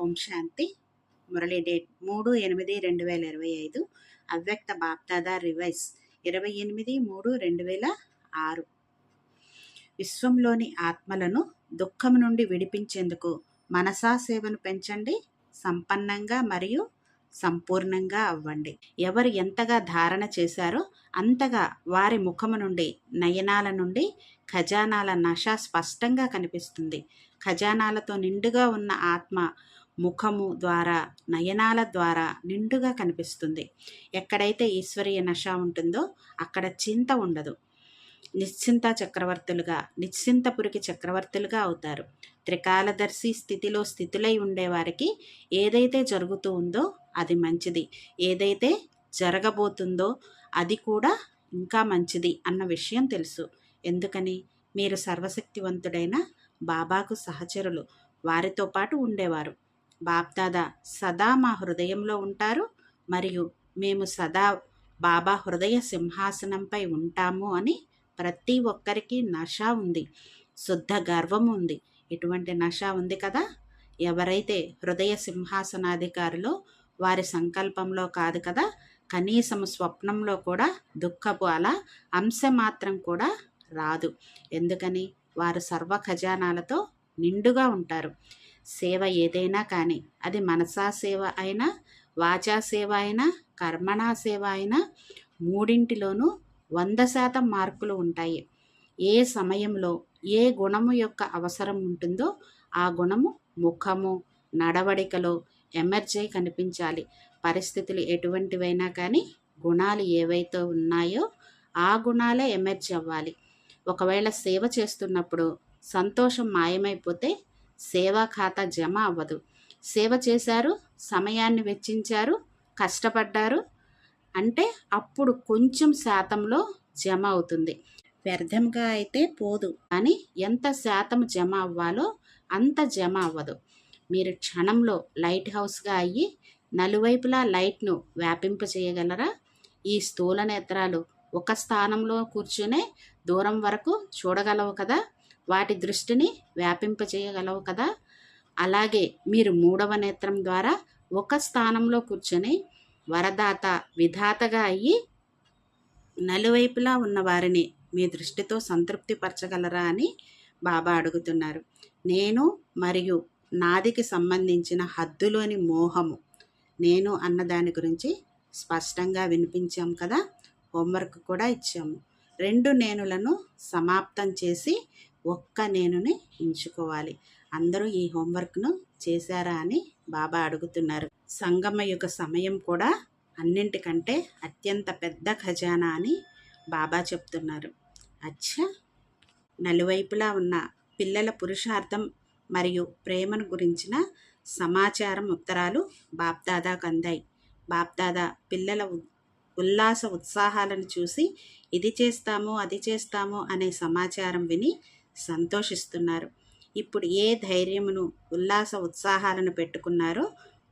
ఓం శాంతి. Murali date 3/8/2025. అవ్యక్త BapDada revise 28/3/2006. విశ్వంలోని ఆత్మలను దుఃఖం నుండి విడిపించేందుకు మనసా సేవను పెంచండి. సంపన్నంగా మరియు సంపూర్ణంగా అవ్వండి. ఎవరు ఎంతగా ధారణ చేశారో అంతగా వారి ముఖము నుండి, నయనాల నుండి ఖజానాల నష స్పష్టంగా కనిపిస్తుంది. ఖజానాలతో నిండుగా ఉన్న ఆత్మ ముఖము ద్వారా, నయనాల ద్వారా నిండుగా కనిపిస్తుంది. ఎక్కడైతే ఈశ్వరీయ నష ఉంటుందో అక్కడ చింత ఉండదు. నిశ్చింత చక్రవర్తులుగా, నిశ్చింతపురికి చక్రవర్తులుగా అవుతారు. త్రికాలదర్శి స్థితిలో స్థితులై ఉండేవారికి ఏదైతే జరుగుతూ ఉందో అది మంచిది, ఏదైతే జరగబోతుందో అది కూడా ఇంకా మంచిది అన్న విషయం తెలుసు. ఎందుకని? మీరు సర్వశక్తివంతుడైన బాబాకు సహచరులు, వారితో పాటు ఉండేవారు. బాప్దాదా సదా మా హృదయంలో ఉంటారు మరియు మేము సదా బాబా హృదయ సింహాసనంపై ఉంటాము అని ప్రతి ఒక్కరికి నష ఉంది, శుద్ధ గర్వం ఉంది. ఇటువంటి నష ఉంది కదా. ఎవరైతే హృదయ సింహాసనాధికారులో వారి సంకల్పంలో కాదు కదా, కనీసం స్వప్నంలో కూడా దుఃఖపు అలా అంశ మాత్రం కూడా రాదు. ఎందుకని? వారు సర్వ ఖజానాలతో నిండుగా ఉంటారు. సేవ ఏదైనా కానీ, అది మనసా సేవ అయినా, వాచా సేవ అయినా, కర్మణా సేవ అయినా, మూడింటిలోనూ 100% మార్కులు ఉంటాయి. ఏ సమయంలో ఏ గుణము యొక్క అవసరం ఉంటుందో ఆ గుణము ముఖము, నడవడికలో ఎమర్జీ కనిపించాలి. పరిస్థితులు ఎటువంటివైనా కానీ గుణాలు ఏవైతే ఉన్నాయో ఆ గుణాలే ఎమర్జీ అవ్వాలి. ఒకవేళ సేవ చేస్తున్నప్పుడు సంతోషం మాయమైపోతే సేవా ఖాతా జమ అవ్వదు. సేవ చేశారు, సమయాన్ని వెచ్చించారు, కష్టపడ్డారు అంటే అప్పుడు కొంచెం శాతంలో జమ అవుతుంది. వ్యర్థంగా అయితే పోదు, కానీ ఎంత శాతం జమ అవ్వాలో అంత జమ అవ్వదు. మీరు క్షణంలో లైట్ హౌస్గా అయ్యి నలువైపులా లైట్ను వ్యాపింప చేయగలరా? ఈ స్థూల నేత్రాలు ఒక స్థానంలో కూర్చునే దూరం వరకు చూడగలవు కదా, వాటి దృష్టిని వ్యాపింప చేయగలవు కదా. అలాగే మీరు మూడవ నేత్రం ద్వారా ఒక స్థానంలో కూర్చొని వరదాత, విధాతగా అయ్యి నలువైపులా ఉన్న వారిని మీ దృష్టితో సంతృప్తిపరచగలరా అని బాబా అడుగుతున్నారు. నేను మరియు నాదికి సంబంధించిన హద్దులోని మోహము, నేను అన్న దాని గురించి స్పష్టంగా వినిపించాం కదా. హోంవర్క్ కూడా ఇచ్చాము. 2 నేనులను సమాప్తం చేసి ఒక్క నేనుని ఎంచుకోవాలి. అందరూ ఈ హోంవర్క్ను చేశారా అని బాబా అడుగుతున్నారు. సంగమ యుగ సమయం కూడా అన్నింటికంటే అత్యంత పెద్ద ఖజానా అని బాబా చెప్తున్నారు. అచ్చా, నలువైపులా ఉన్న పిల్లల పురుషార్థం మరియు ప్రేమను గురించిన సమాచారం, ఉత్తరాలు బాప్దాదాకు అందాయి. బాప్దాదా పిల్లల ఉల్లాస ఉత్సాహాలను చూసి ఇది చేస్తాము, అది చేస్తాము అనే సమాచారం విని సంతోషిస్తున్నారు. ఇప్పుడు ఏ ధైర్యమును, ఉల్లాస ఉత్సాహాలను పెట్టుకున్నారో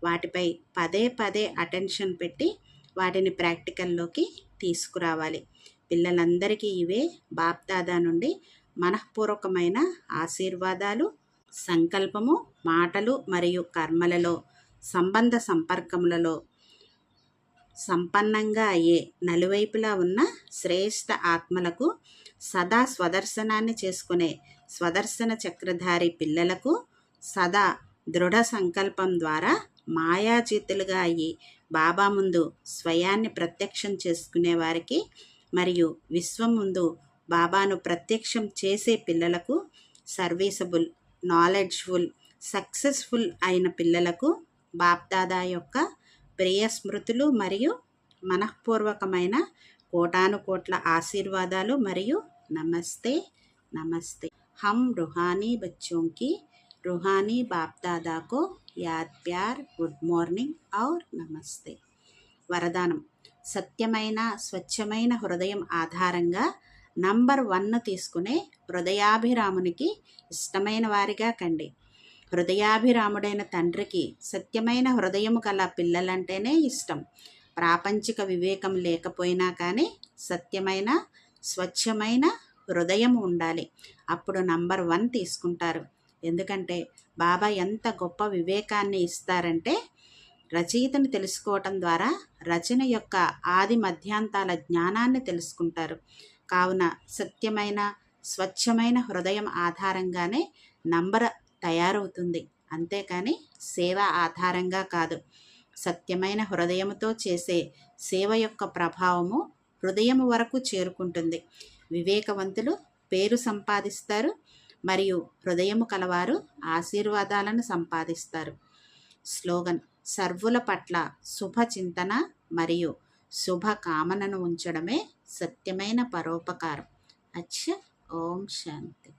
వాటిపై పదే పదే అటెన్షన్ పెట్టి వాటిని ప్రాక్టికల్లోకి తీసుకురావాలి. పిల్లలందరికీ ఇవే బాప్దాదా నుండి మనఃపూర్వకమైన ఆశీర్వాదాలు. సంకల్పము, మాటలు మరియు కర్మలలో, సంబంధ సంపర్కములలో సంపన్నంగా అయ్యే నలువైపులా ఉన్న శ్రేష్ఠ ఆత్మలకు, సదా స్వదర్శనాన్ని చేసుకునే స్వదర్శన చక్రధారి పిల్లలకు, సదా దృఢ సంకల్పం ద్వారా మాయాజీతులుగా అయ్యి బాబా ముందు స్వయాన్ని ప్రత్యక్షం చేసుకునే వారికి మరియు విశ్వం ముందు బాబాను ప్రత్యక్షం చేసే పిల్లలకు, సర్వీసబుల్, నాలెడ్జ్ఫుల్, సక్సెస్ఫుల్ అయిన పిల్లలకు బాప్దాదా యొక్క ప్రియ స్మృతులు మరియు మనఃపూర్వకమైన కోటానుకోట్ల ఆశీర్వాదాలు మరియు నమస్తే నమస్తే. हम रूहानी बच्चों की रूहानी बाप दादा को याद, प्यार, गुड మార్నింగ్ और నమస్తే. వరదానం: సత్యమైన స్వచ్ఛమైన హృదయం ఆధారంగా నంబర్ 1 తీసుకునే హృదయాభిరామునికి ఇష్టమైన వారిగా కండి. హృదయాభిరాముడైన తండ్రికి సత్యమైన హృదయము గల పిల్లలంటేనే ఇష్టం. ప్రాపంచిక వివేకం లేకపోయినా కానీ సత్యమైన స్వచ్ఛమైన హృదయం ఉండాలి. అప్పుడు నంబర్ 1 తీసుకుంటారు. ఎందుకంటే బాబా ఎంత గొప్ప వివేకాన్ని ఇస్తారంటే, రచయితను తెలుసుకోవటం ద్వారా రచన యొక్క ఆది మధ్యాంతాల జ్ఞానాన్ని తెలుసుకుంటారు. కావున సత్యమైన స్వచ్ఛమైన హృదయం ఆధారంగానే నంబర్ తయారవుతుంది, అంతేకాని సేవ ఆధారంగా కాదు. సత్యమైన హృదయముతో చేసే సేవ యొక్క ప్రభావము హృదయం వరకు చేరుకుంటుంది. వివేకవంతులు పేరు సంపాదిస్తారు మరియు హృదయము కలవారు ఆశీర్వాదాలను సంపాదిస్తారు. స్లోగన్: సర్వుల పట్ల శుభ చింతన మరియు శుభ కామనను ఉంచడమే సత్యమైన పరోపకారం. అచ్చ. ఓం శాంతి.